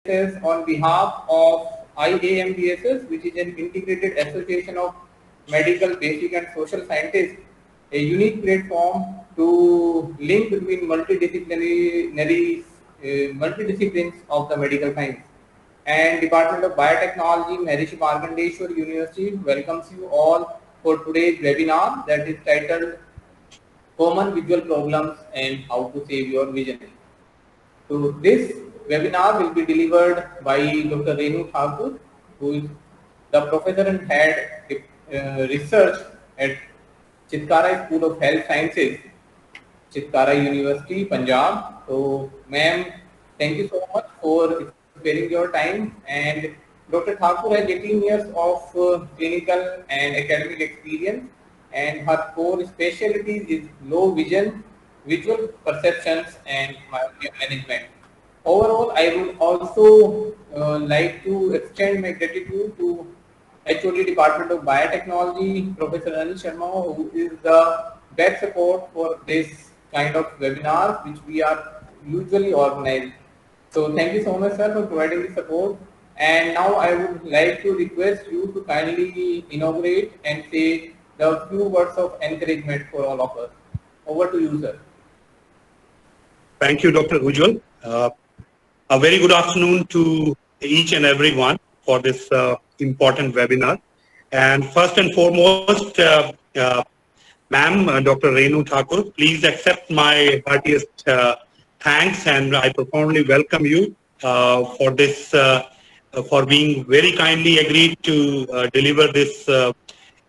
on behalf of IAMBSS, which is an integrated association of medical, basic and social scientists, a unique platform to link between multidisciplines of the medical science. And Department of Biotechnology, Maharishi Markandeshwar University welcomes you all for today's webinar that is titled Common Visual Problems and How to Save Your Vision. So this webinar will be delivered by Dr. Renu Thakur, who is the professor and head research at Chitkara School of Health Sciences, Chitkara University, Punjab. So, ma'am, thank you so much for sparing your time. And Dr. Thakur has 18 years of clinical and academic experience, and her core specialties is low vision, visual perceptions, and myopia management. Overall, I would also like to extend my gratitude to HOD Department of Biotechnology, Professor Anil Sharma, who is the best support for this kind of webinars which we are usually organized. So thank you so much, sir, for providing the support. And now I would like to request you to kindly inaugurate and say the few words of encouragement for all of us. Over to you, sir. Thank you, Dr. Ujjwal. A very good afternoon to each and everyone for this important webinar. And first and foremost, ma'am, Dr. Renu Thakur, please accept my heartiest thanks, and I profoundly welcome you for this, for being very kindly agreed to deliver this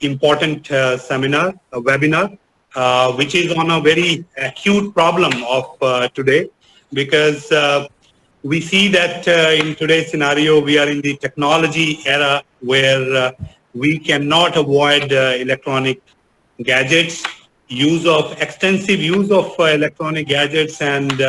important seminar, webinar, which is on a very acute problem of today, because we see that in today's scenario, we are in the technology era where we cannot avoid electronic gadgets, extensive use of electronic gadgets, and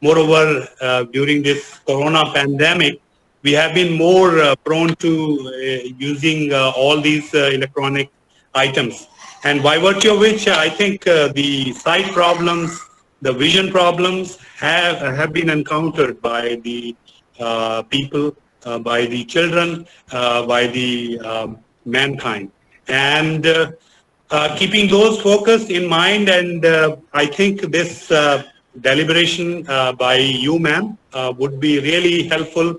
moreover, during this corona pandemic, we have been more prone to using all these electronic items. And by virtue of which, I think the sight problems, the vision problems have been encountered by the people, by the children, by the mankind. And keeping those focus in mind, and I think this deliberation by you, ma'am, would be really helpful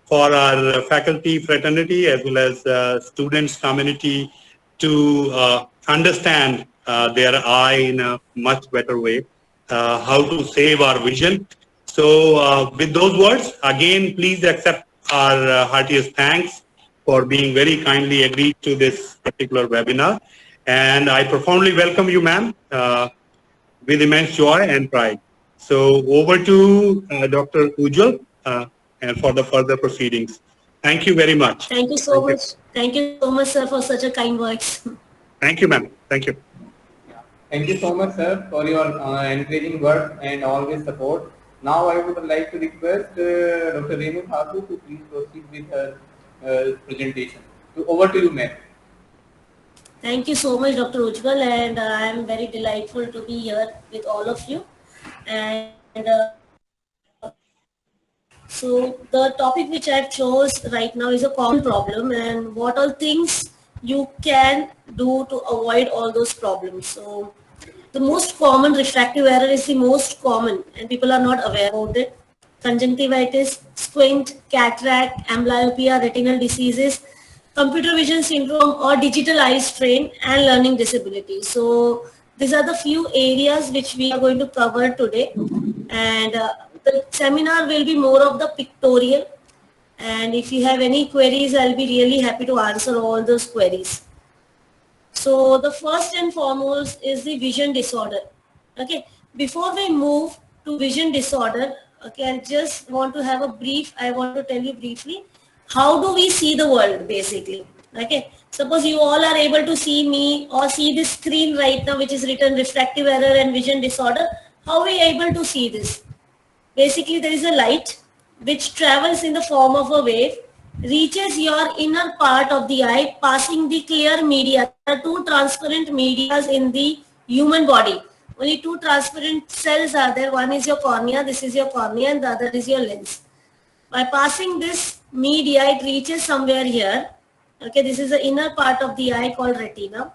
for our faculty fraternity as well as students community to understand their eye in a much better way, how to save our vision. So with those words, again, please accept our heartiest thanks for being very kindly agreed to this particular webinar. And I profoundly welcome you, ma'am, with immense joy and pride. So over to Dr. Ujjwal and for the further proceedings. Thank you very much. Thank you so much. Thank you so much, sir, for such a kind words. Thank you, ma'am. Thank you. Thank you so much, sir, for your encouraging words and always support. Now I would like to request Dr. Renu Thakur to please proceed with her presentation. So over to you, ma'am. Thank you so much, Dr. Ujjwal, and I am very delightful to be here with all of you. And so the topic which I've chose right now is a common problem, and what all things you can do to avoid all those problems. So the most common refractive error is the most common, and people are not aware about it. Conjunctivitis, squint, cataract, amblyopia, retinal diseases, computer vision syndrome or digital eye strain, and learning disability. So these are the few areas which we are going to cover today, and the seminar will be more of the pictorial, and if you have any queries, I'll be really happy to answer all those queries. So the first and foremost is the vision disorder. Okay, before we move to vision disorder, okay, I just want to have a brief, I want to tell you briefly, how do we see the world basically? Okay, suppose you all are able to see me or see this screen right now which is written refractive error and vision disorder. How are we able to see this? Basically there is a light which travels in the form of a wave, reaches your inner part of the eye, passing the clear media. There are two transparent medias in the human body. Only two transparent cells are there. One is your cornea, this is your cornea, and the other is your lens. By passing this media, it reaches somewhere here. Okay, this is the inner part of the eye called retina.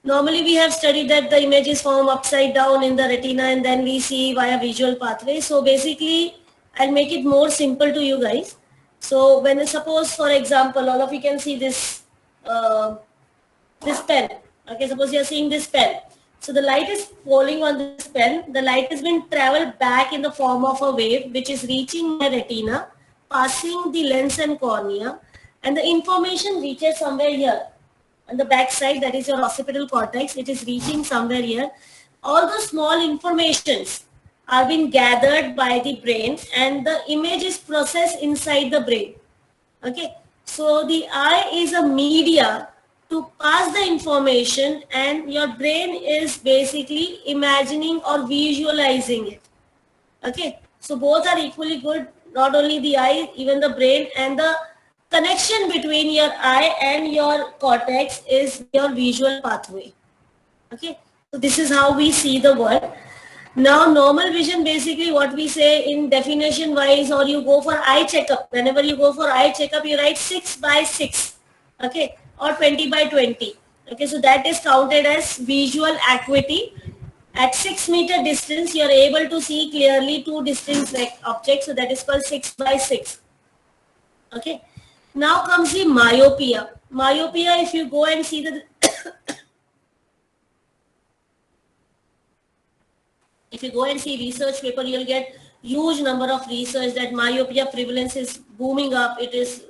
Normally we have studied that the images form upside down in the retina and then we see via visual pathway. So basically I'll make it more simple to you guys. So when suppose for example all of you can see this pen. Okay, suppose you are seeing this pen. So the light is falling on this pen. The light has been traveled back in the form of a wave which is reaching my retina, passing the lens and cornea, and the information reaches somewhere here on the back side, that is your occipital cortex. It is reaching somewhere here. All the small informations are being gathered by the brain and the image is processed inside the brain. Okay, so the eye is a media to pass the information and your brain is basically imagining or visualizing it. Okay, so both are equally good, not only the eye, even the brain, and the connection between your eye and your cortex is your visual pathway. Okay, so this is how we see the world. Now normal vision, basically what we say in definition wise, or you go for eye checkup, whenever you go for eye checkup you write 6 by 6, okay, or 20 by 20. Okay, so that is counted as visual acuity. At 6 meter distance you are able to see clearly two distinct objects, so that is called 6 by 6. Okay, now comes the myopia. Myopia, if you go and see the if you go and see research paper, you'll get huge number of research that myopia prevalence is booming up.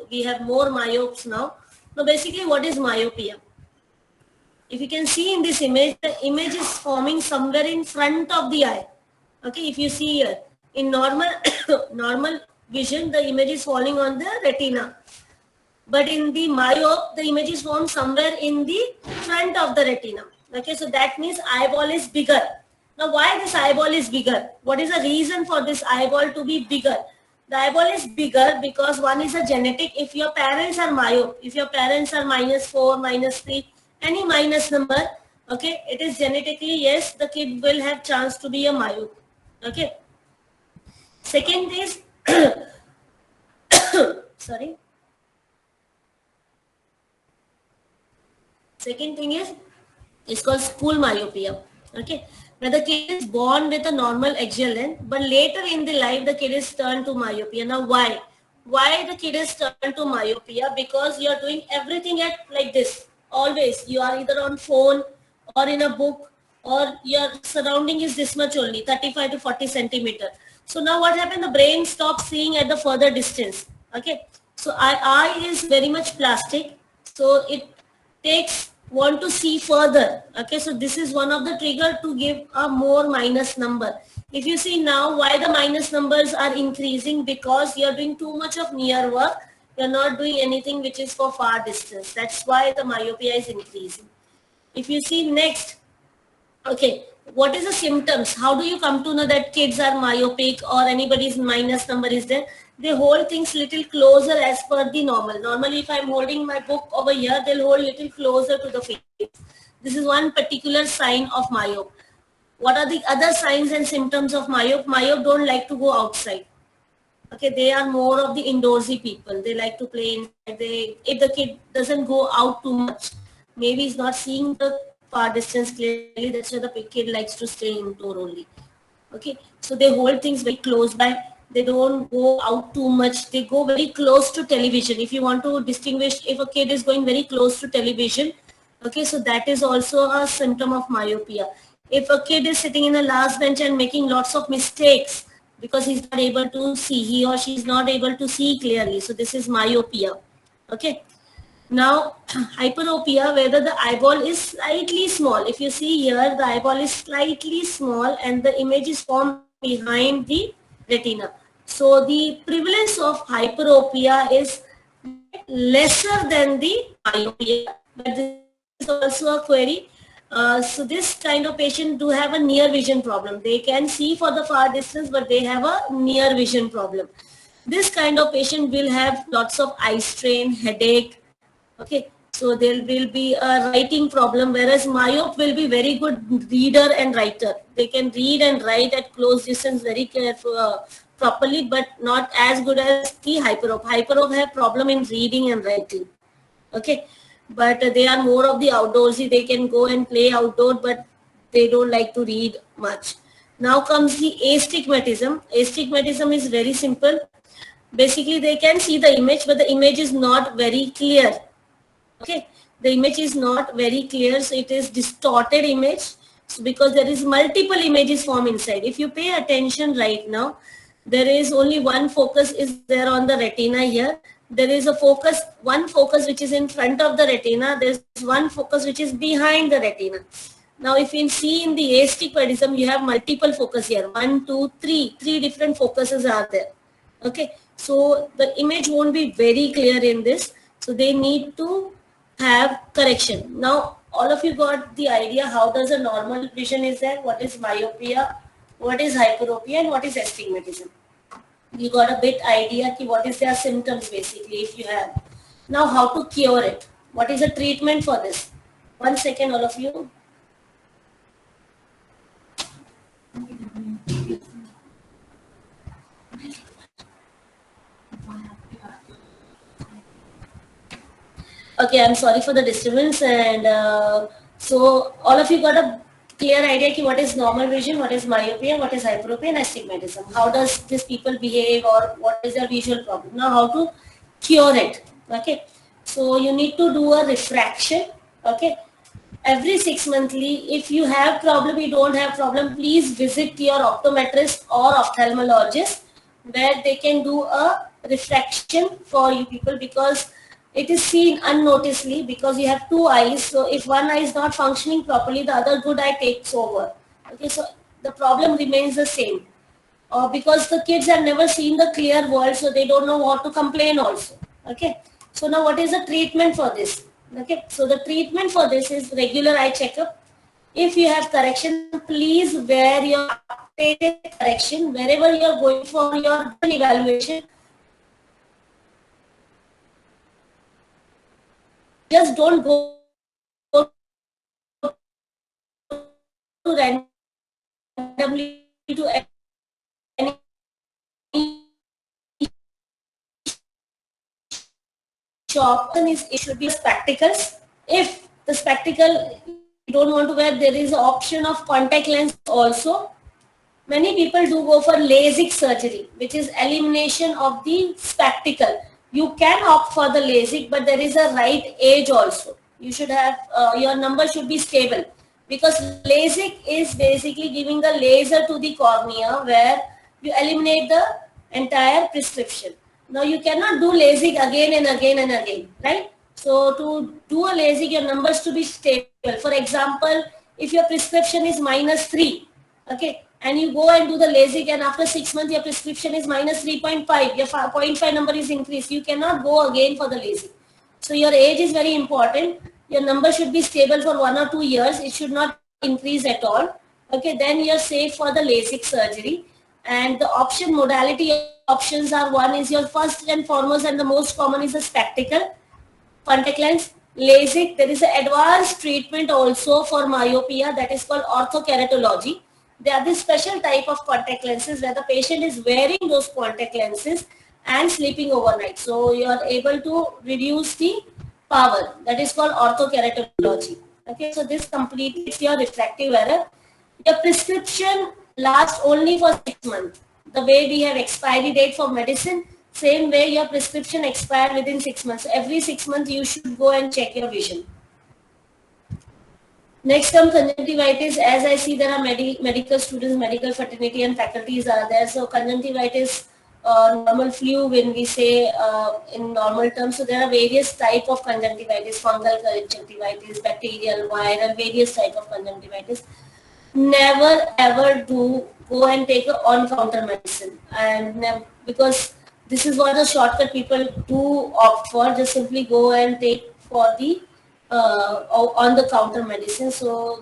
We have more myopes now. Now basically what is myopia? If you can see in this image, the image is forming somewhere in front of the eye. Okay, if you see here, in normal normal vision, the image is falling on the retina. But in the myope, the image is formed somewhere in the front of the retina. Okay, so that means eyeball is bigger. Now why this eyeball is bigger? What is the reason for this eyeball to be bigger? The eyeball is bigger because one is a genetic. If your parents are myope, if your parents are -4, -3, any minus number, okay, it is genetically, yes, the kid will have chance to be a myope. Okay. Second is, sorry. Second thing is, it's called school myopia. Okay, where the kid is born with a normal axial length, but later in the life the kid is turned to myopia. Now why? Why the kid is turned to myopia? Because you are doing everything at like this. Always you are either on phone or in a book, or your surrounding is this much only, 35 to 40 centimeter. So now what happened? The brain stops seeing at the further distance. Okay, so eye is very much plastic, so it takes want to see further. Okay, so this is one of the trigger to give a more minus number. If you see now why the minus numbers are increasing, because you are doing too much of near work, you are not doing anything which is for far distance. That's why the myopia is increasing. If you see next, okay, what is the symptoms? How do you come to know that kids are myopic or anybody's minus number is there? They hold things little closer as per the normal. Normally, if I'm holding my book over here, they'll hold little closer to the face. This is one particular sign of myope. What are the other signs and symptoms of myope? Myope don't like to go outside. Okay, they are more of the indoorsy people. They like to play inside. If the kid doesn't go out too much, maybe he's not seeing the far distance clearly, that's why the kid likes to stay indoor only. Okay, so they hold things very close by. They don't go out too much. They go very close to television. If you want to distinguish if a kid is going very close to television, okay, so that is also a symptom of myopia. If a kid is sitting in a last bench and making lots of mistakes because he's not able to see, he or she is not able to see clearly, so this is myopia. Okay. Now, hyperopia, whether the eyeball is slightly small. If you see here, the eyeball is slightly small and the image is formed behind the retina. So, the prevalence of hyperopia is lesser than the myopia, but this is also a query. So, this kind of patient do have a near vision problem. They can see for the far distance, but they have a near vision problem. This kind of patient will have lots of eye strain, headache. Okay, so there will be a writing problem, whereas myope will be very good reader and writer. They can read and write at close distance very careful, properly, but not as good as the hyperop. Hyperop have problem in reading and writing. Okay, but they are more of the outdoorsy. They can go and play outdoor, but they don't like to read much. Now comes the astigmatism. Astigmatism is very simple. Basically, they can see the image, but the image is not very clear. Okay, the image is not very clear, so it is distorted image. So because there is multiple images form inside. If you pay attention right now, there is only one focus is there on the retina here. There is a focus, one focus which is in front of the retina. There's one focus which is behind the retina. Now, if you see in the astigmatism, you have multiple focus here. 1, 2, 3. Three different focuses are there. Okay, so the image won't be very clear in this. So they need to have correction. Now, all of you got the idea how does a normal vision is there, what is myopia, what is hyperopia, and what is astigmatism. You got a bit idea ki what is their symptoms basically if you have. Now, how to cure it? What is the treatment for this? 1 second, all of you. Okay, I'm sorry for the disturbance, and so all of you got a clear idea ki what is normal vision, what is myopia, what is hyperopia, and astigmatism. How does this people behave, or what is their visual problem? Now, how to cure it? Okay, so you need to do a refraction. Okay, every 6 monthly. If you have problem, you don't have problem, please visit your optometrist or ophthalmologist, where they can do a refraction for you people, because it is seen unnoticedly because you have two eyes. So if one eye is not functioning properly, the other good eye takes over. Okay, so the problem remains the same. Because the kids have never seen the clear world, so they don't know what to complain also. Okay, so now what is the treatment for this? Okay, so the treatment for this is regular eye checkup. If you have correction, please wear your updated correction wherever you are going for your evaluation. Just don't go to randomly to any shop. It should be spectacles. If the spectacle you don't want to wear, there is an option of contact lens also. Many people do go for LASIK surgery, which is elimination of the spectacle. You can opt for the LASIK, but there is a right age also. You should have, your number should be stable, because LASIK is basically giving a laser to the cornea where you eliminate the entire prescription. Now you cannot do LASIK again and again and again, right? So to do a LASIK, your numbers to be stable. For example, if your prescription is -3, okay, and you go and do the LASIK, and after 6 months your prescription is -3.5, your 0.5 number is increased, you cannot go again for the LASIK. So your age is very important. Your number should be stable for 1 or 2 years. It should not increase at all. Okay, then you're safe for the LASIK surgery. And the option modality options are, one is your first and foremost and the most common is a spectacle, contact lens, LASIK. There is an advanced treatment also for myopia that is called orthokeratology. They are this special type of contact lenses where the patient is wearing those contact lenses and sleeping overnight. So you are able to reduce the power. That is called orthokeratology. Okay, so this completes your refractive error. Your prescription lasts only for 6 months. The way we have expiry date for medicine, same way your prescription expires within 6 months. So every 6 months you should go and check your vision. Next comes conjunctivitis. As I see, there are medical students, medical fraternity and faculties are there. So conjunctivitis, normal flu when we say in normal terms. So there are various type of conjunctivitis, fungal conjunctivitis, bacterial, viral, various type of conjunctivitis. Never ever do go and take a on-counter medicine, and because this is what the shortcut people do opt for. Just simply go and take for the on the counter medicine. So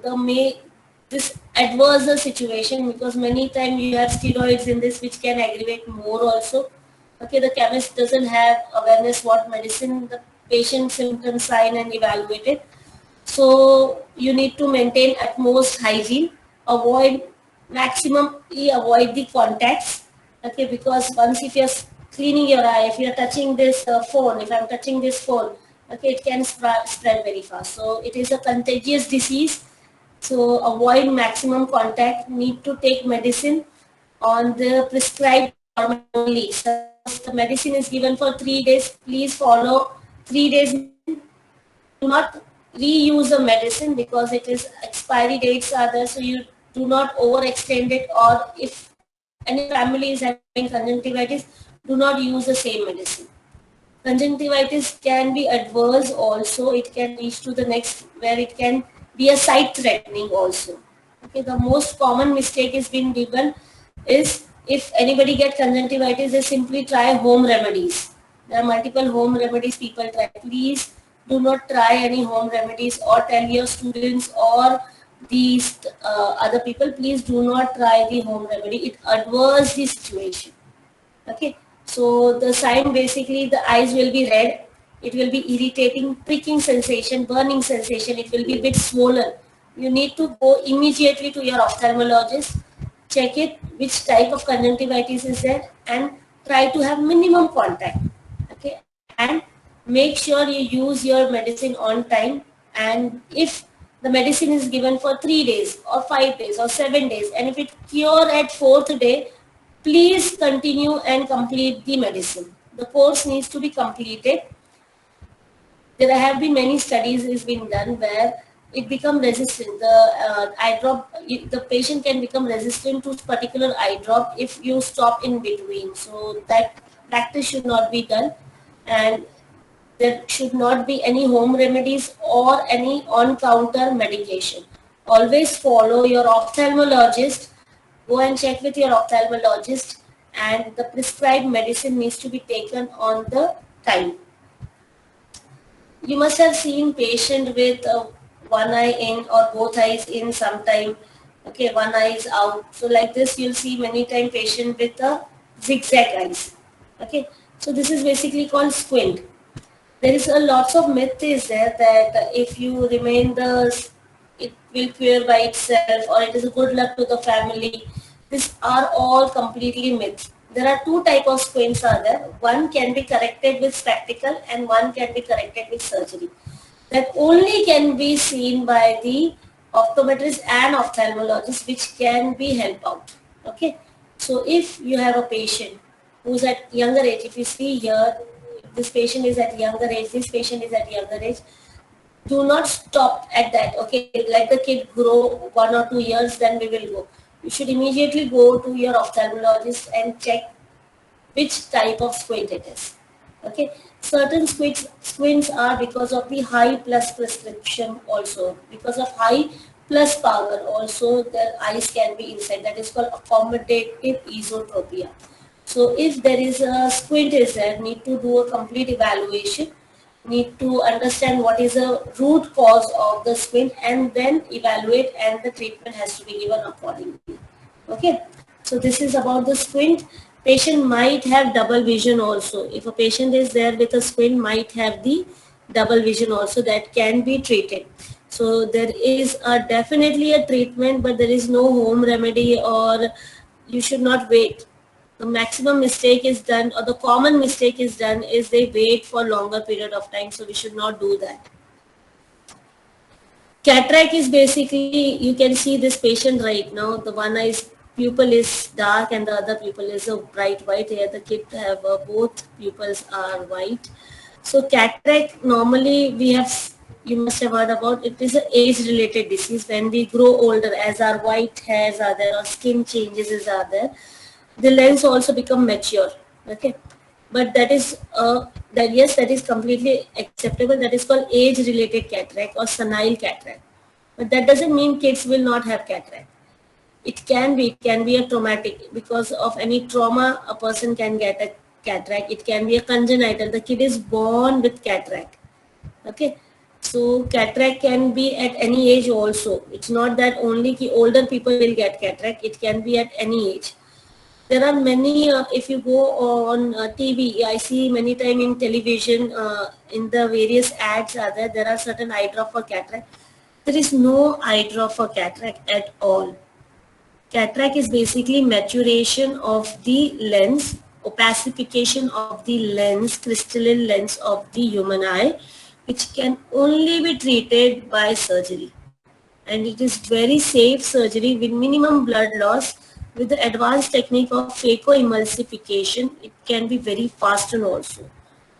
this adverse the situation, because many times you have steroids in this which can aggravate more also. Okay, the chemist doesn't have awareness what medicine the patient symptom sign and evaluate it. So you need to maintain utmost hygiene, avoid maximally avoid the contacts. Okay, because once if you're cleaning your eye, if you're touching this phone, if I'm touching this phone, okay, it can spread very fast. So it is a contagious disease. So avoid maximum contact, need to take medicine on the prescribed format only. Suppose the medicine is given for 3 days, please follow 3 days medicine. Do not reuse the medicine because it is expiry dates are there, so you do not overextend it, or if any family is having conjunctivitis, do not use the same medicine. Conjunctivitis can be adverse also. It can reach to the next where it can be a sight threatening also. Okay, the most common mistake is being given is if anybody get conjunctivitis, they simply try home remedies. There are multiple home remedies people try. Please do not try any home remedies or tell your students or these other people, please do not try the home remedy. It adverse the situation. Okay, so the sign basically the eyes will be red, it will be irritating, pricking sensation, burning sensation, it will be a bit swollen. You need to go immediately to your ophthalmologist, check it which type of conjunctivitis is there, and try to have minimum contact. Okay, and make sure you use your medicine on time. And if the medicine is given for 3 days or 5 days or 7 days, and if it cure at 4th day, please continue and complete the medicine. The course needs to be completed. There have been many studies is been done where it become resistant. The eye drop, the patient can become resistant to particular eye drop if you stop in between. So that practice should not be done, and there should not be any home remedies or any on-counter medication. Always follow your ophthalmologist. Go and check with your ophthalmologist, and the prescribed medicine needs to be taken on the time. You must have seen patient with one eye in or both eyes in sometime. Okay, one eye is out. So like this, you'll see many time patient with a zigzag eyes. Okay, so this is basically called squint. There is a lots of myth is there that if you remain it will cure by itself, or it is a good luck to the family. These are all completely myths. There are two type of squints are there. One can be corrected with spectacle and one can be corrected with surgery. That only can be seen by the optometrist and ophthalmologist, which can be help out. Okay, so if you have a patient who's at younger age, if you see here, this patient is at younger age, this patient is at younger age, do not stop at that. Okay, let the kid grow 1 or 2 years, then we will go. You should immediately go to your ophthalmologist and check which type of squint it is. Okay, certain squints are because of the high plus prescription also, because of high plus power also their eyes can be inside. That is called accommodative esotropia. So if there is a squint is there, need to do a complete evaluation, need to understand what is the root cause of the squint and then evaluate, and the treatment has to be given accordingly. Okay, so this is about the squint. Patient might have double vision also. If a patient is there with a squint, might have the double vision also, that can be treated. So there is definitely a treatment, but there is no home remedy, or you should not wait. The maximum mistake is done, or the common mistake is done, is they wait for longer period of time. So we should not do that. Cataract is basically, you can see this patient right now, the one eye's pupil is dark and the other pupil is a bright white. Here the kid have both pupils are white. So cataract normally we have, you must have heard about, it is an age related disease. When we grow older, as our white hairs are there or skin changes are there, the lens also become mature. Okay, but that is that, yes, that is completely acceptable. That is called age related cataract or senile cataract, but that doesn't mean kids will not have cataract. It can be a traumatic, because of any trauma a person can get a cataract. It can be a congenital, the kid is born with cataract. Okay, so cataract can be at any age also. It's not that only older people will get cataract, it can be at any age. There are many, if you go on TV, I see many time in television, in the various ads are there, there are certain eye drop for cataract. There is no eye drop for cataract at all. Cataract is basically maturation of the lens, opacification of the lens, crystalline lens of the human eye, which can only be treated by surgery. And it is very safe surgery with minimum blood loss. With the advanced technique of phacoemulsification, it can be very fast and also.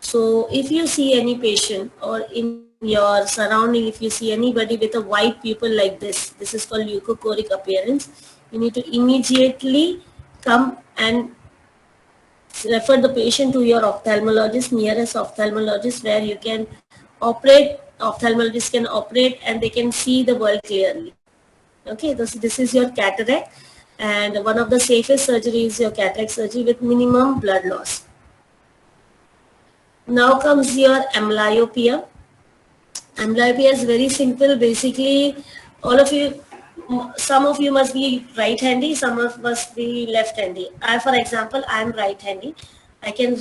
So if you see any patient or in your surrounding, if you see anybody with a white pupil like this is called leukochoric appearance, you need to immediately come and refer the patient to your ophthalmologist, nearest ophthalmologist, where you can operate, ophthalmologist can operate and they can see the world clearly. Okay, this is your cataract, and one of the safest surgery is your cataract surgery with minimum blood loss. Now comes your amblyopia. Amblyopia is very simple. Basically, all of you, some of you must be right-handy, some of must be left-handy. I, for example, I am right-handy. I can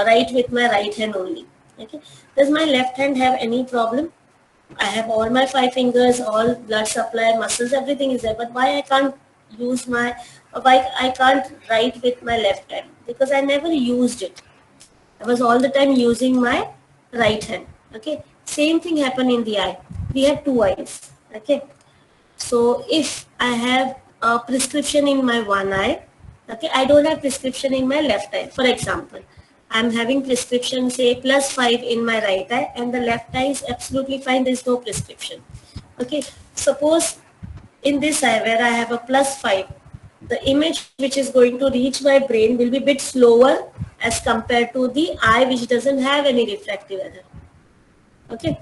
write with my right hand only. Okay. Does my left hand have any problem? I have all my 5 fingers, all blood supply, muscles, everything is there. But why I can't use my, why I can't write with my left hand? Because I never used it. I was all the time using my right hand. Okay. Same thing happened in the eye. We have two eyes. Okay. So if I have a prescription in my one eye, okay, I don't have prescription in my left eye. For example, I'm having prescription say +5 in my right eye and the left eye is absolutely fine. There's no prescription. Okay. Suppose in this eye where I have a +5, the image which is going to reach my brain will be a bit slower as compared to the eye which doesn't have any refractive error. Okay.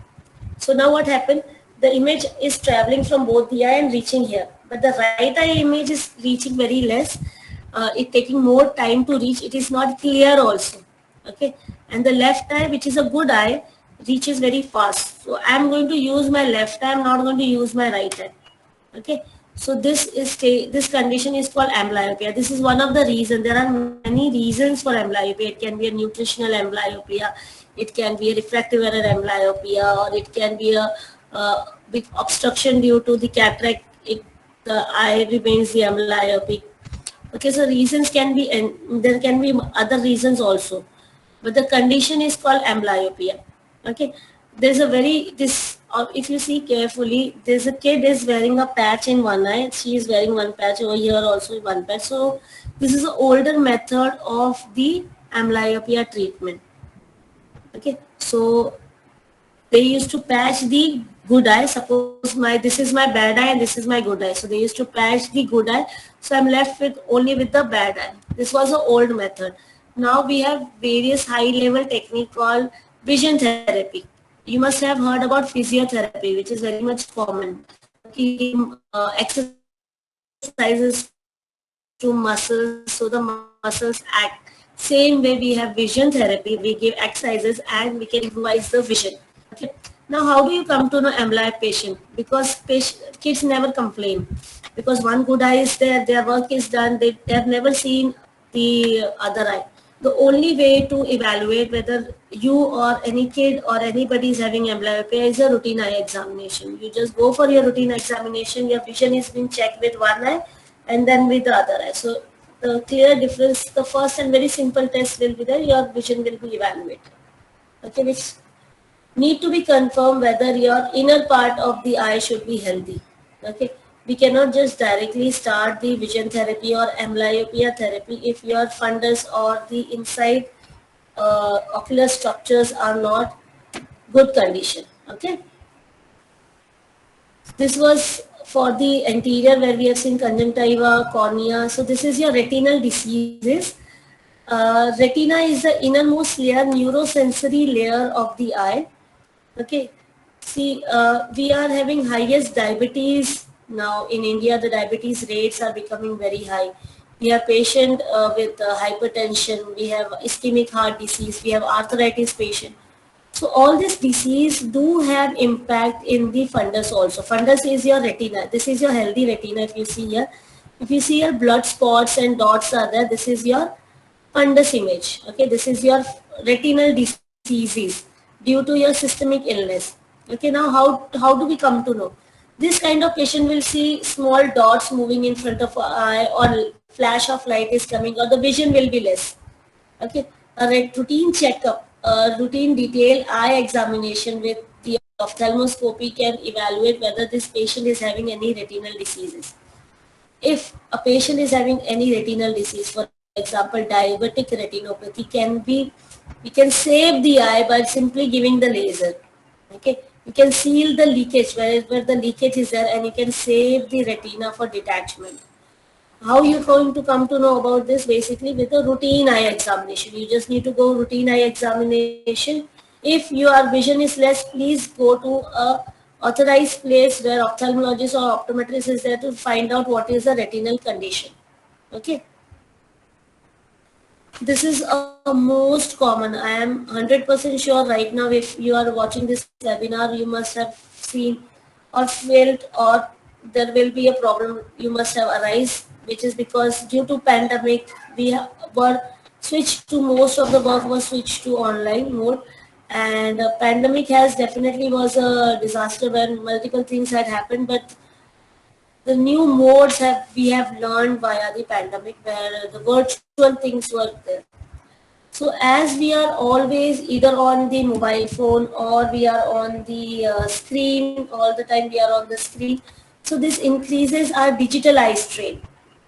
So now what happened? The image is traveling from both the eye and reaching here. But the right eye image is reaching very less. It taking more time to reach. It is not clear also. Okay. And the left eye, which is a good eye, reaches very fast. So I am going to use my left eye. I am not going to use my right eye. Okay. So this condition is called amblyopia. This is one of the reasons. There are many reasons for amblyopia. It can be a nutritional amblyopia. It can be a refractive error amblyopia, or it can be a big obstruction due to the cataract. The eye remains the amblyopic. Okay, so reasons can be, and there can be other reasons also, but the condition is called amblyopia. Okay, there's a very if you see carefully, there's a kid is wearing a patch in one eye. She is wearing one patch over here, also one patch. So this is an older method of the amblyopia treatment. Okay, so they used to patch the good eye. Suppose this is my bad eye and this is my good eye. So they used to patch the good eye. So I'm left with only with the bad eye. This was an old method. Now we have various high level technique called vision therapy. You must have heard about physiotherapy, which is very much common. Exercises to muscles so the muscles act. Same way we have vision therapy. We give exercises and we can improvise the vision. Okay. Now, how do you come to know amblyopia patient? Because kids never complain. Because one good eye is there, their work is done, they have never seen the other eye. The only way to evaluate whether you or any kid or anybody is having amblyopia is a routine eye examination. You just go for your routine examination, your vision is being checked with one eye and then with the other eye. So the clear difference, the first and very simple test will be there, your vision will be evaluated. Okay, which need to be confirmed whether your inner part of the eye should be healthy. Okay, we cannot just directly start the vision therapy or amblyopia therapy if your fundus or the inside ocular structures are not good condition. Okay, this was for the anterior where we have seen conjunctiva, cornea. So this is your retinal diseases. Retina is the innermost layer, neurosensory layer of the eye. Okay, see, we are having highest diabetes now in India. The diabetes rates are becoming very high. We have patient with hypertension, we have ischemic heart disease, we have arthritis patient. So all this disease do have impact in the fundus also. Fundus is your retina. This is your healthy retina if you see here. If you see your blood spots and dots are there, this is your fundus image. Okay, this is your retinal diseases due to your systemic illness. Okay, now how do we come to know? This kind of patient will see small dots moving in front of our eye, or flash of light is coming, or the vision will be less. Okay, a routine checkup, a routine detailed eye examination with the ophthalmoscopy can evaluate whether this patient is having any retinal diseases. If a patient is having any retinal disease, for example diabetic retinopathy, we can save the eye by simply giving the laser. Okay, you can seal the leakage wherever the leakage is there, and you can save the retina for detachment. How you're going to come to know about this? Basically with a routine eye examination. You just need to go routine eye examination. If your vision is less, please go to a authorized place where ophthalmologist or optometrist is there to find out what is the retinal condition. Okay, this is a most common. I am 100% sure right now if you are watching this webinar, you must have seen or felt, or there will be a problem you must have arise, which is because due to pandemic were switched to, most of the work was switched to online mode. And pandemic has definitely was a disaster when multiple things had happened, but the new modes have we have learned via the pandemic, where the virtual things were there. So as we are always either on the mobile phone, or we are on the screen, all the time we are on the screen, so this increases our digital eye strain.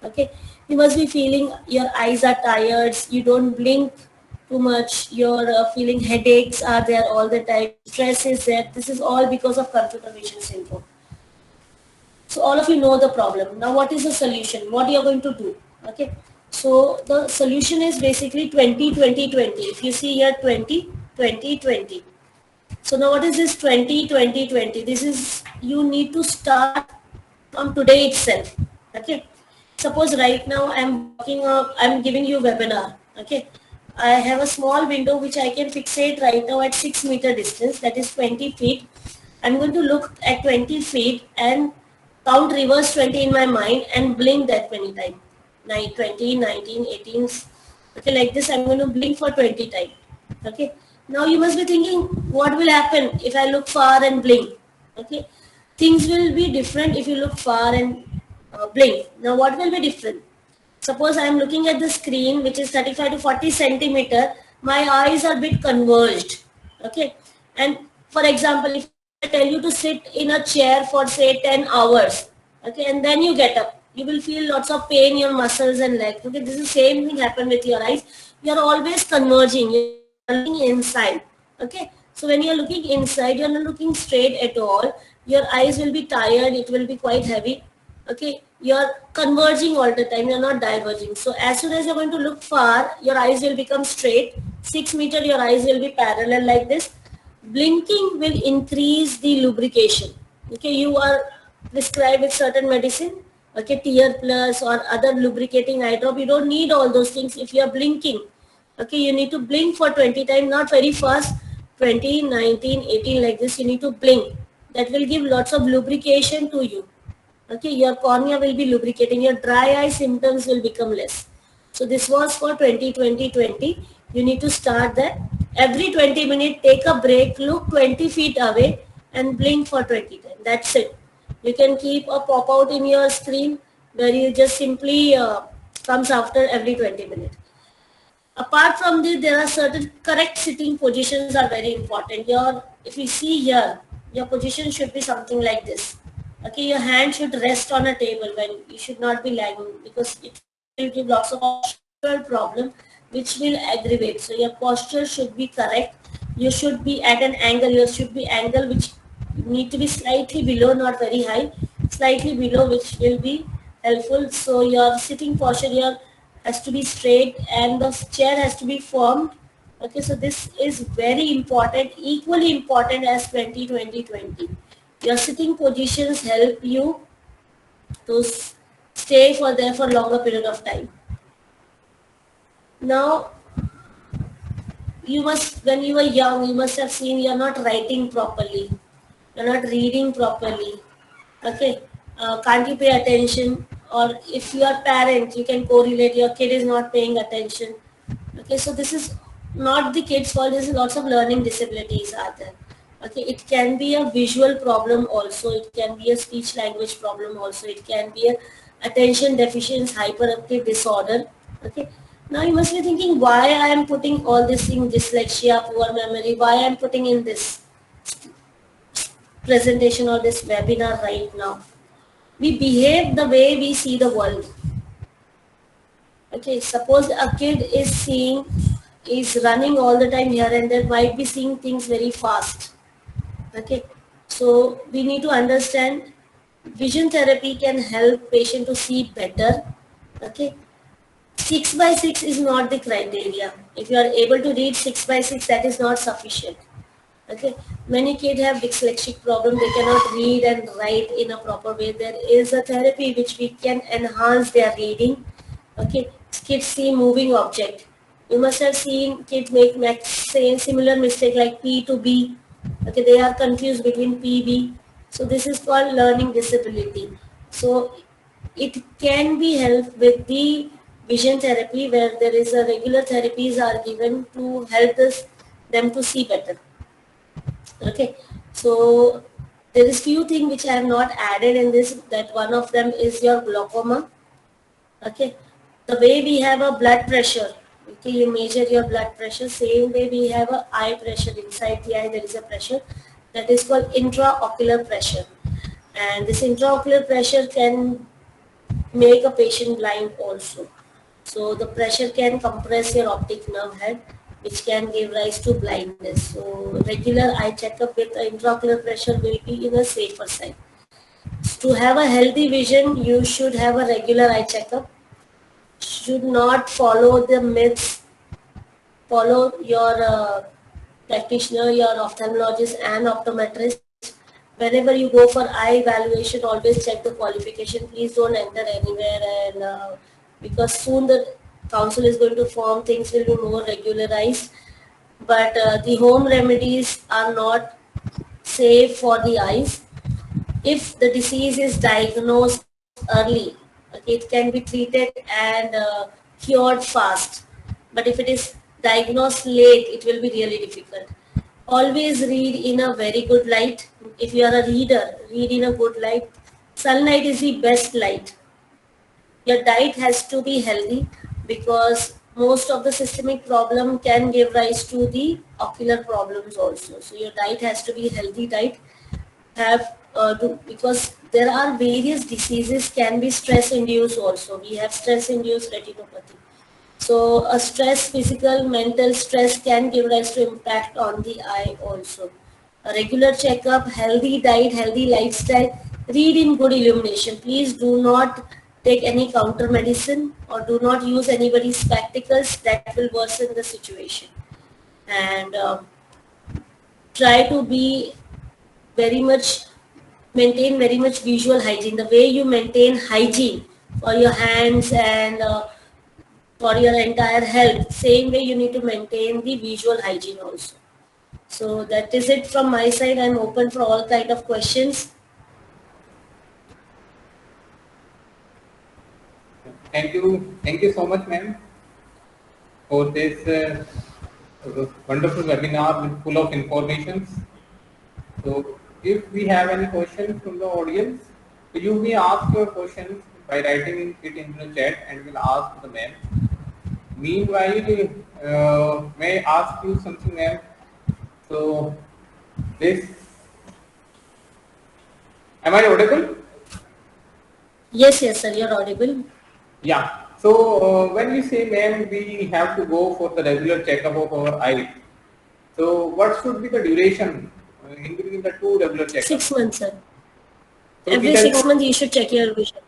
Okay, you must be feeling your eyes are tired, you don't blink too much, you're feeling headaches are there all the time, stress is there. This is all because of computer vision syndrome. So all of you know the problem. Now what is the solution? What you are going to do? Okay. So the solution is basically 20-20-20. If you see here 20-20-20. So now what is this 20-20-20? This is, you need to start from today itself. Okay. Suppose right now I'm working on, I'm giving you webinar. Okay. I have a small window which I can fixate right now at 6 meter distance, that is 20 feet. I'm going to look at 20 feet and count reverse 20 in my mind and blink that 20 times. 20, 19, 18. Okay, like this I'm going to blink for 20 times. Okay. Now you must be thinking, what will happen if I look far and blink? Okay. Things will be different if you look far and blink. Now what will be different? Suppose I am looking at the screen which is 35 to 40 centimeter, my eyes are a bit converged. Okay. And for example, if I tell you to sit in a chair for say 10 hours, okay, and then you get up, you will feel lots of pain in your muscles and legs. Okay, this is the same thing happen with your eyes. You are always converging, you are looking inside. Okay, so when you are looking inside, you are not looking straight at all. Your eyes will be tired, it will be quite heavy. Okay, you're converging all the time, you're not diverging. So as soon as you're going to look far, your eyes will become straight. 6 meter, your eyes will be parallel like this. Blinking will increase the lubrication. Okay, you are prescribed with certain medicine, okay, tear plus or other lubricating eye drop. You don't need all those things if you are blinking. Okay, you need to blink for 20 times, not very fast, 20, 19, 18 like this. You need to blink. That will give lots of lubrication to you. Okay, your cornea will be lubricating, your dry eye symptoms will become less. So this was for 20-20-20. You need to start that. Every 20 minutes, take a break, look 20 feet away and blink for 20 times. That's it. You can keep a pop out in your screen where you just simply comes after every 20 minutes. Apart from this, there are certain correct sitting positions are very important. If you see here, your position should be something like this. Okay, your hand should rest on a table when you should not be lagging, because it will give lots of postural problem which will aggravate. So your posture should be correct. You should be at an angle. You should be angle which need to be slightly below, not very high, slightly below, which will be helpful. So your sitting posture here has to be straight and the chair has to be formed. Okay, so this is very important, equally important as 20-20-20. Your sitting positions help you to stay for there for longer period of time. Now, you must, when you were young, you must have seen you are not writing properly, you're not reading properly. Okay, can't you pay attention? Or if you are parent, you can correlate your kid is not paying attention. Okay, so this is not the kid's fault. There's lots of learning disabilities are there. Okay, it can be a visual problem also, it can be a speech language problem also, it can be a attention deficiency hyperactive disorder. Okay, now you must be thinking why I am putting all this in dyslexia, poor memory, why I am putting in this presentation or this webinar right now. We behave the way we see the world. Okay, suppose a kid is running all the time here and there, might be seeing things very fast. Okay, so we need to understand vision therapy can help patient to see better. Okay, 6 by 6 is not the criteria. If you are able to read 6 by 6, that is not sufficient. Okay, many kids have dyslexic problem, they cannot read and write in a proper way. There is a therapy which we can enhance their reading. Okay, kids see moving object. You must have seen kids make say similar mistake like P to B. Okay, they are confused between PB. So this is called learning disability. So it can be helped with the vision therapy where there is a regular therapies are given to help them to see better. Okay, so there is few things which I have not added in this, that one of them is your glaucoma. Okay, the way we have a blood pressure, okay, you measure your blood pressure, same way we have a eye pressure. Inside the eye there is a pressure that is called intraocular pressure, and this intraocular pressure can make a patient blind also. So the pressure can compress your optic nerve head, which can give rise to blindness. So regular eye checkup with intraocular pressure will be in a safer side. To have a healthy vision, you should have a regular eye checkup. Should not follow the myths. Follow your practitioner, your ophthalmologist and optometrist. Whenever you go for eye evaluation, always check the qualification. Please don't enter anywhere, and because soon the council is going to form, things will be more regularized. But the home remedies are not safe for the eyes. If the disease is diagnosed early, okay, it can be treated and cured fast. But if it is diagnosed late, it will be really difficult. Always read in a very good light. If you are a reader, read in a good light. Sunlight is the best light. Your diet has to be healthy because most of the systemic problem can give rise to the ocular problems also. So your diet has to be healthy diet. Because there are various diseases can be stress induced also. We have stress induced retinopathy. So a stress, physical, mental stress can give rise to impact on the eye also. A regular checkup, healthy diet, healthy lifestyle, read in good illumination. Please do not take any counter medicine or do not use anybody's spectacles, that will worsen the situation. And try to be very much maintain very much visual hygiene. The way you maintain hygiene for your hands and for your entire health, same way you need to maintain the visual hygiene also. So that is it from my side. I'm open for all kind of questions. Thank you so much, ma'am, for this wonderful webinar with full of informations. So, if we have any questions from the audience, so you may ask your questions by writing it in the chat, and we'll ask the ma'am. Meanwhile, may I ask you something, ma'am? So, this, am I audible? Yes, yes, sir, you're audible. Yeah. So, when we say, ma'am, we have to go for the regular checkup of our eye. So, what should be the duration in between the two regular checkups? 6 months, sir. So, it Every does six not. months you should check your vision.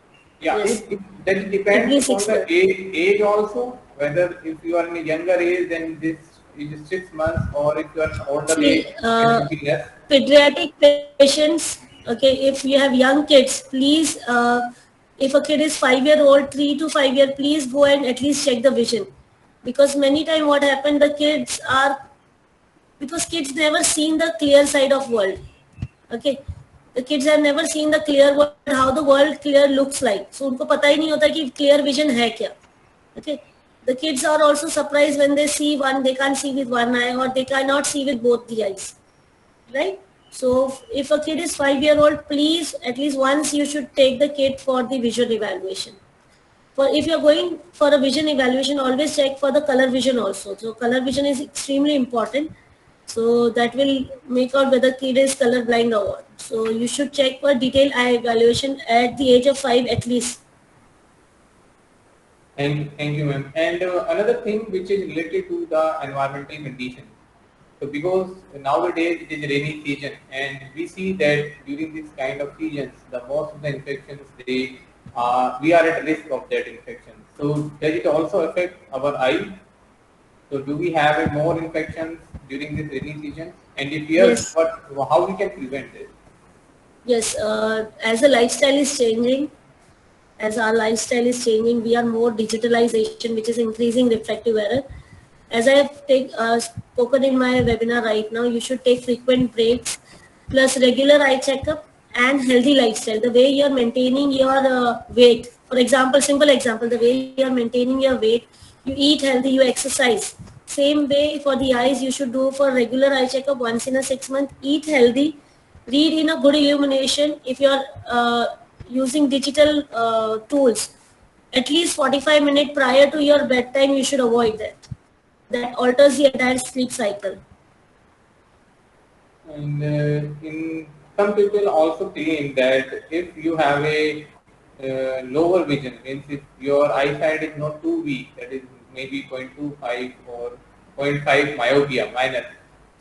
Yeah, Yes, that depends every upon six the months. age also. Whether if you are in a younger age, then this is 6 months, or if you are in older age, See, then it will be less. pediatric patients, okay, if you have young kids, please, if a kid is 5 year old, 3 to 5 year, please go and at least check the vision. Because many time what happened, the kids are, because kids never seen the clear side of world. Okay, the kids have never seen the clear world, how the world clear looks like. So उनको पता ही नहीं होता कि clear vision है क्या. Okay, the kids are also surprised when they see one, they can't see with one eye or they cannot see with both the eyes. right? So if a kid is 5-year-old, please at least once you should take the kid for the visual evaluation. For if you're going for a vision evaluation, always check for the color vision also. So color vision is extremely important. So that will make out whether kid is color blind or what. So you should check for detailed eye evaluation at the age of 5 at least. Thank you, ma'am. And another thing which is related to the environmental conditions. So because nowadays it is rainy season, and we see that during this kind of seasons, the most of the infections we are at risk of that infection. So does it also affect our eye? So do we have more infections during this rainy season? And if yes, Yes, what how we can prevent this? yes. As the lifestyle is changing, as our lifestyle is changing, we are more digitalization, which is increasing refractive error. As I have spoken in my webinar right now, you should take frequent breaks, plus regular eye checkup and healthy lifestyle. The way you are maintaining your weight, for example, simple example, the way you are maintaining your weight, you eat healthy, you exercise. Same way for the eyes, you should do for regular eye checkup once in a 6 month, eat healthy, read in a good illumination. If you are using digital tools, at least 45 minutes prior to your bedtime, you should avoid that. That alters the entire sleep cycle. And in some people also claim that if you have a lower vision, means if your eyesight is not too weak, that is maybe 0.25 or zero point 0.5 myopia minus.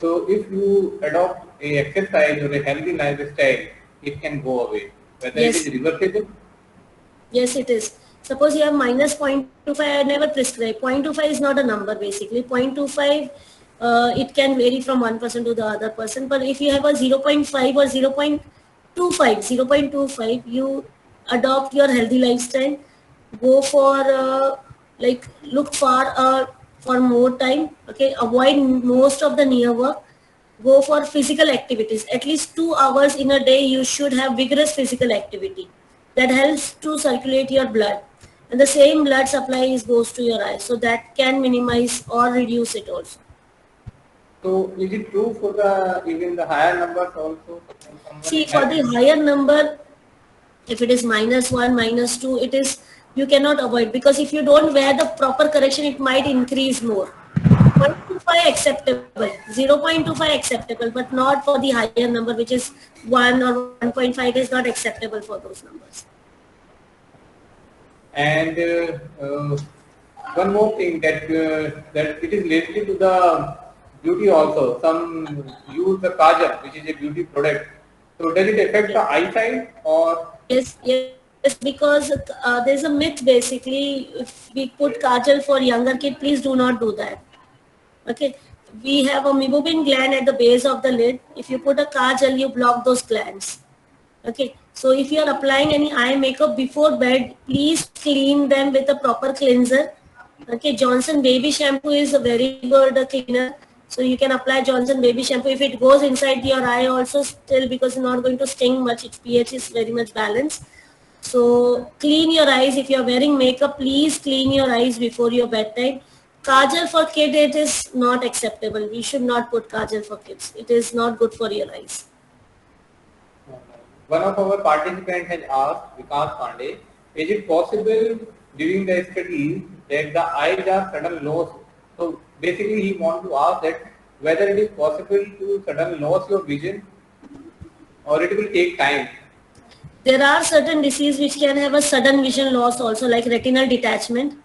So if you adopt a exercise or a healthy lifestyle, it can go away. Whether it is Yes, reversible. yes, it is. Suppose you have minus 0.25, I never prescribe. 0.25 is not a number basically. 0.25, it can vary from one person to the other person. But if you have a 0.5 or 0.25, 0.25, you adopt your healthy lifestyle, go for like look for more time, okay, avoid most of the near work, go for physical activities. At least 2 hours in a day, you should have vigorous physical activity that helps to circulate your blood. And the same blood supply goes to your eyes. So that can minimize or reduce it also. So is it true for the even the higher numbers also? When someone See, is for the having higher number, if it is -1, -2, it is, you cannot avoid, because if you don't wear the proper correction, it might increase more. 0.25 acceptable, 0.25 acceptable, but not for the higher number, which is 1 or 1.5 is not acceptable for those numbers. and one more thing that it is related to the beauty also. Some use the kajal, which is a beauty product. So does it affect the Yes. eyesight or? Yes, because there's a myth basically. If we put kajal for younger kid, please do not do that. Okay, we have a meibomian gland at the base of the lid. If you put a kajal, you block those glands. Okay, so if you are applying any eye makeup before bed, please clean them with a proper cleanser. Okay, Johnson baby shampoo is a very good cleaner. So you can apply Johnson baby shampoo. If it goes inside your eye also, still, because it's not going to sting much, its pH is very much balanced. So clean your eyes. If you are wearing makeup, please clean your eyes before your bedtime. Kajal for kid, it is not acceptable. We should not put kajal for kids. It is not good for your eyes. One of our participants has asked, Vikas Pandey, is it possible during the studies that the eyes are sudden loss? So basically he wants to ask that whether it is possible to sudden loss your vision or it will take time. There are certain diseases which can have a sudden vision loss also, like retinal detachment.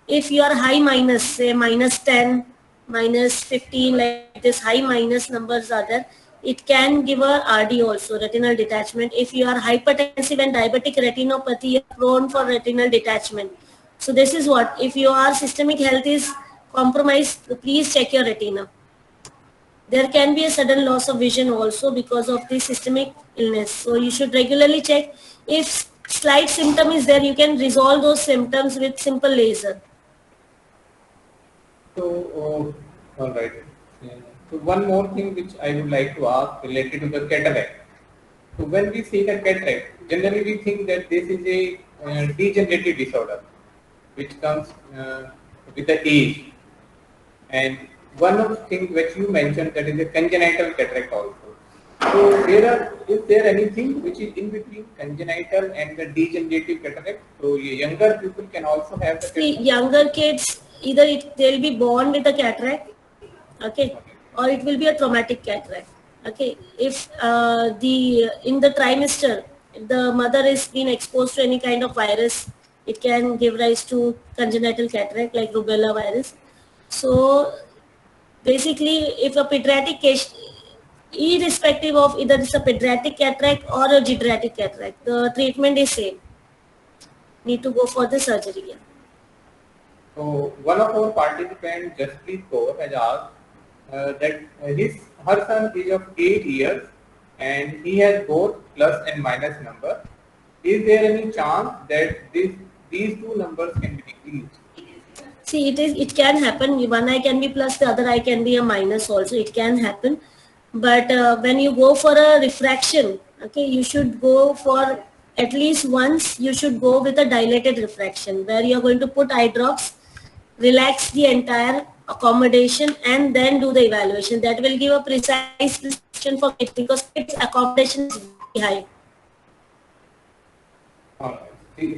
If you are high minus, say -10, -15, like this, high minus numbers are there, it can give a RD also, retinal detachment. If you are hypertensive and diabetic retinopathy, you are prone for retinal detachment. So this is what, if your systemic health is compromised, please check your retina. There can be a sudden loss of vision also because of the systemic illness. So you should regularly check. If slight symptom is there, you can resolve those symptoms with simple laser. So, all right. Yeah. So one more thing which I would like to ask related to the cataract. So when we see the cataract, generally we think that this is a degenerative disorder which comes with the age. And one of the things which you mentioned, that is a congenital cataract also. So is there anything which is in between congenital and the degenerative cataract? So younger people can also have the See, cataract. younger kids, either they'll be born with a cataract, okay, Okay. or it will be a traumatic cataract, okay. If the in the trimester, if the mother is being exposed to any kind of virus, it can give rise to congenital cataract like rubella virus. So basically, if a pediatric case, irrespective of either it's a pediatric cataract or a geriatric cataract, the treatment is same. Need to go for the surgery. Yeah. So one of our participants, Jaspreet Kaur, has asked that her son is of 8 years and he has both plus and minus number. Is there any chance that these two numbers can be decreased? See, it can happen. One eye can be plus, the other eye can be a minus also. It can happen. But when you go for a refraction, okay, you should go for at least once. You should go with a dilated refraction where you are going to put eye drops, relax the entire accommodation, and then do the evaluation. That will give a precise prescription for kids because kids accommodation is very high. Alright.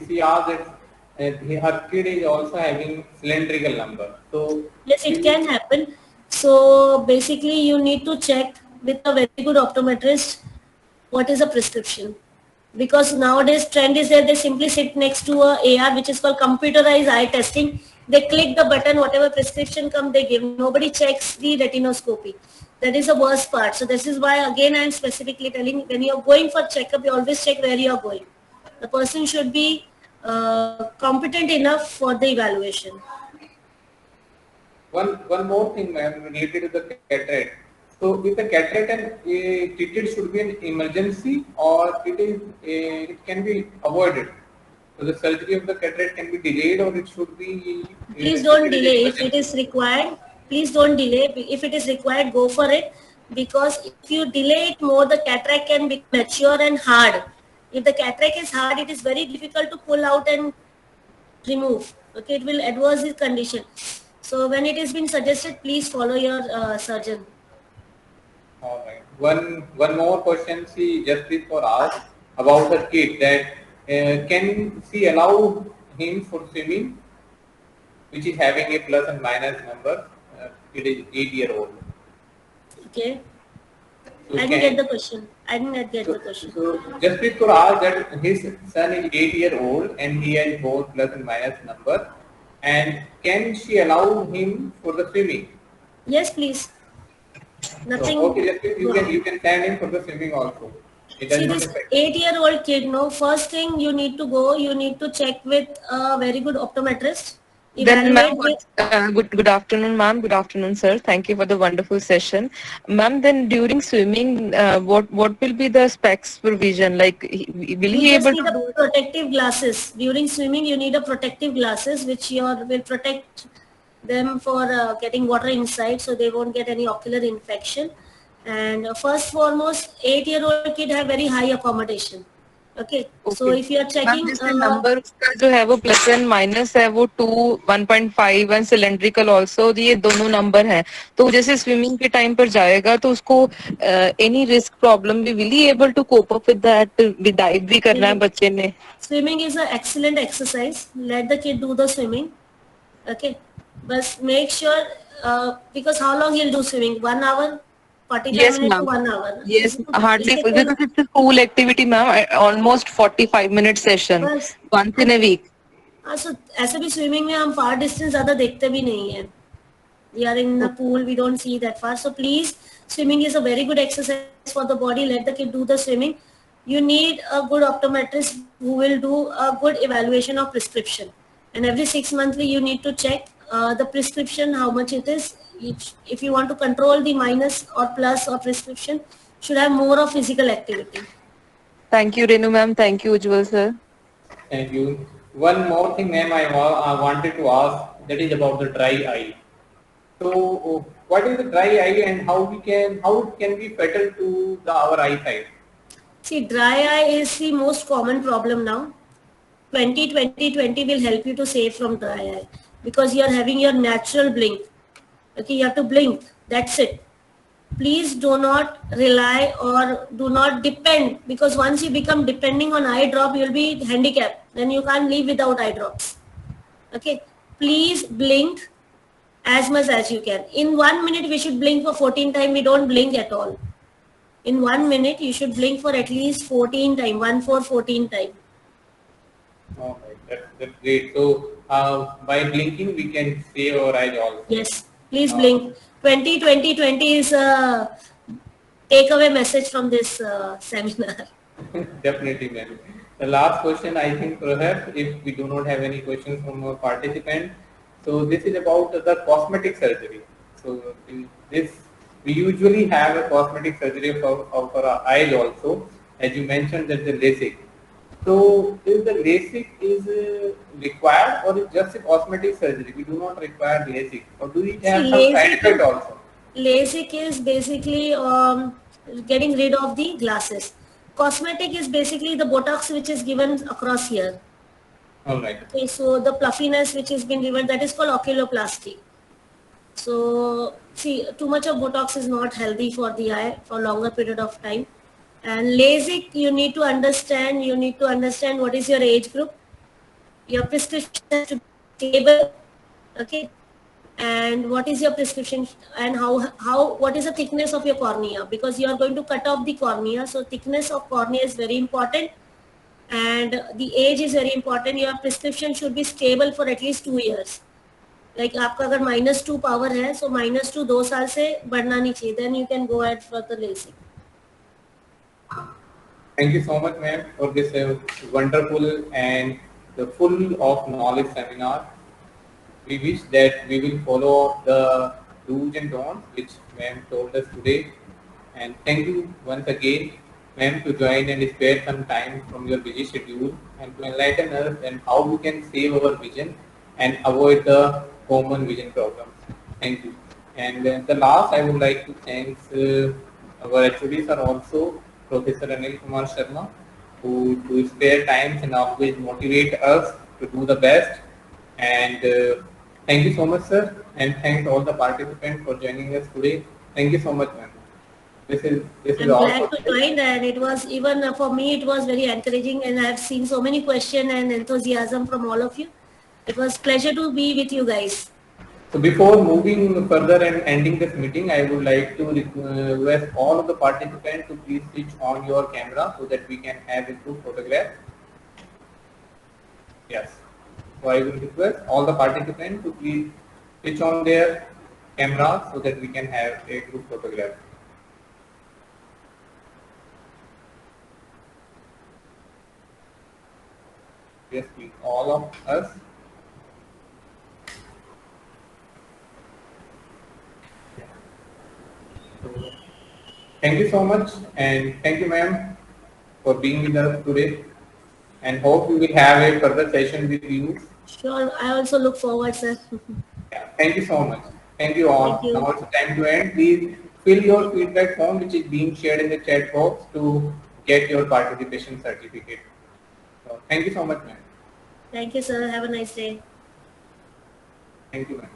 She asked that her kid is also having cylindrical number. So Yes, it we can happen. So basically, you need to check with a very good optometrist what is a prescription. Because nowadays trend is that they simply sit next to a AR, which is called computerized eye testing. They click the button, whatever prescription come they give. Nobody checks the retinoscopy. That is the worst part. So this is why again I am specifically telling, when you are going for checkup, you always check where you are going. The person should be competent enough for the evaluation. one more thing, ma'am, related to the cataract. So if the cataract and treated should be an emergency or it can be avoided. So the surgery of the cataract can be delayed or it should be Please don't treated as an delay. If it emergency. is required, please don't delay. If it is required, go for it, because if you delay it more, the cataract can become mature and hard. If the cataract is hard, it is very difficult to pull out and remove. Okay, it will adverse the condition. So when it is been suggested, please follow your surgeon. All right. One more question she just before asked about her kid that can she allow him for swimming, which is having a plus and minus number. It is 8 year old. Okay, So I didn't get can the question. I didn't get so, the question. so just before asked that his son is 8 year old and he has both plus and minus number, and can she allow him for the swimming? Yes, please. So Nothing okay, just wrong. you can send him for the swimming also. It does See, not this affect. 8-year-old kid, no, first thing you need to go, you need to check with a very good optometrist, Then, ma'am, evaluate with, good afternoon, ma'am. Good afternoon, sir. Thank you for the wonderful session, ma'am. Then during swimming, what will be the specs provision? Like, will you he just able need to a do it? protective glasses. During swimming, you need a protective glasses, which will protect them for getting water inside, so they won't get any ocular infection. And first foremost, 8-year-old kid have very high accommodation. Okay, so Okay. if you are ma'am checking, जैसे number उसका जो है वो plus and minus है वो 2 1.5 and cylindrical also ये दोनों number हैं तो जैसे स्विमिंग के टाइम पर जाएगा तो उसको एनी रिस्क प्रॉब्लम भी will he able to cope up with that dive भी करना है बच्चे ने swimming is an excellent exercise. Let the kid do the swimming. Okay, but make sure because how long he'll do swimming? 1 hour, 45 yes minutes to ma'am 1 hour. Yes hardly because it's a school activity ma'am almost 45 minute session बस once in a week हाँ, so ऐसे भी swimming में हम फार distance ज्यादा देखते भी नहीं है. We are in a pool, we don't see that far. So please, swimming is a very good exercise for the body. Let the kid do the swimming. You need a good optometrist who will do a good evaluation of prescription. And every 6 monthly, you need to check the prescription, how much it is. If you want to control the minus or plus or prescription, should have more of physical activity. Thank you Renu ma'am thank you Ujjwal sir Thank you. One more thing, ma'am, I wanted to ask, that is about the dry eye. So, what is the dry eye and how it can be fatal to our eyesight? See, dry eye is the most common problem now. 20-20-20 will help you to save from dry eye because you are having your natural blink. Okay, you have to blink. That's it. please do not rely or do not depend, because once you become depending on eye drop, you'll be handicapped. Then you can't live without eye drops. Okay. Please blink as much as you can. In 1 minute, we should blink for 14 times. We don't blink at all. In 1 minute, you should blink for at least 14 times, 14 times. All right, that's great. So by blinking, we can save our eyes also. Yes, please Uh, blink. 20 is a takeaway message from this seminar. Definitely, ma'am. The last question, I think, perhaps, if we do not have any questions from our participant, so this is about the cosmetic surgery. So in this, we usually have a cosmetic surgery for our eyes also, as you mentioned that the LASIK. So is the LASIK is required, or is just a cosmetic surgery? We do not require LASIK, or do it See, have some side effect also? LASIK is basically getting rid of the glasses. Cosmetic is basically the Botox which is given across here. All right. Okay, so the fluffiness which is being given, that is called oculoplasty. So see, too much of Botox is not healthy for the eye for longer period of time. And LASIK, you need to understand what is your age group. Your prescription has to be stable. Okay. And what is your prescription, and how what is the thickness of your cornea, because you are going to cut off the cornea, so thickness of cornea is very important, and the age is very important. Your prescription should be stable for at least 2 years. Like आपका अगर -2 power है, so -2 2 साल से बढ़ना नहीं चाहिए, then you can go ahead for the LASIK. Thank you so much, ma'am, for this wonderful and the full of knowledge seminar. We wish that we will follow the do's and don'ts which ma'am told us today. And thank you once again, ma'am, to join and spare some time from your busy schedule and to enlighten us and how we can save our vision and avoid the common vision problems. Thank you. And the last, I would like to thank our HODs are also Professor Anil Kumar Sharma, who to spare times and always motivate us to do the best. And thank you so much, sir, and thanks all the participants for joining us today. Thank you so much, ma'am. This is I'm all glad for to today. join, and it was even for me, it was very encouraging, and I've seen so many questions and enthusiasm from all of you. It was pleasure to be with you guys. So before moving further and ending this meeting, I would like to request all of the participants to please switch on your camera so that we can have a group photograph. Yes. So I will request all the participants to please switch on their cameras so that we can have a group photograph. Yes, please, all of us. So, thank you so much, and thank you, ma'am, for being with us today. And hope we will have a further session with you. Sure, I also look forward, sir. Yeah, thank you so much. Thank you Thank all. Now you. it's time to end. Please fill your feedback form which is being shared in the chat box to get your participation certificate. So, thank you so much, ma'am. Thank you, sir. Have a nice day. Thank you, ma'am.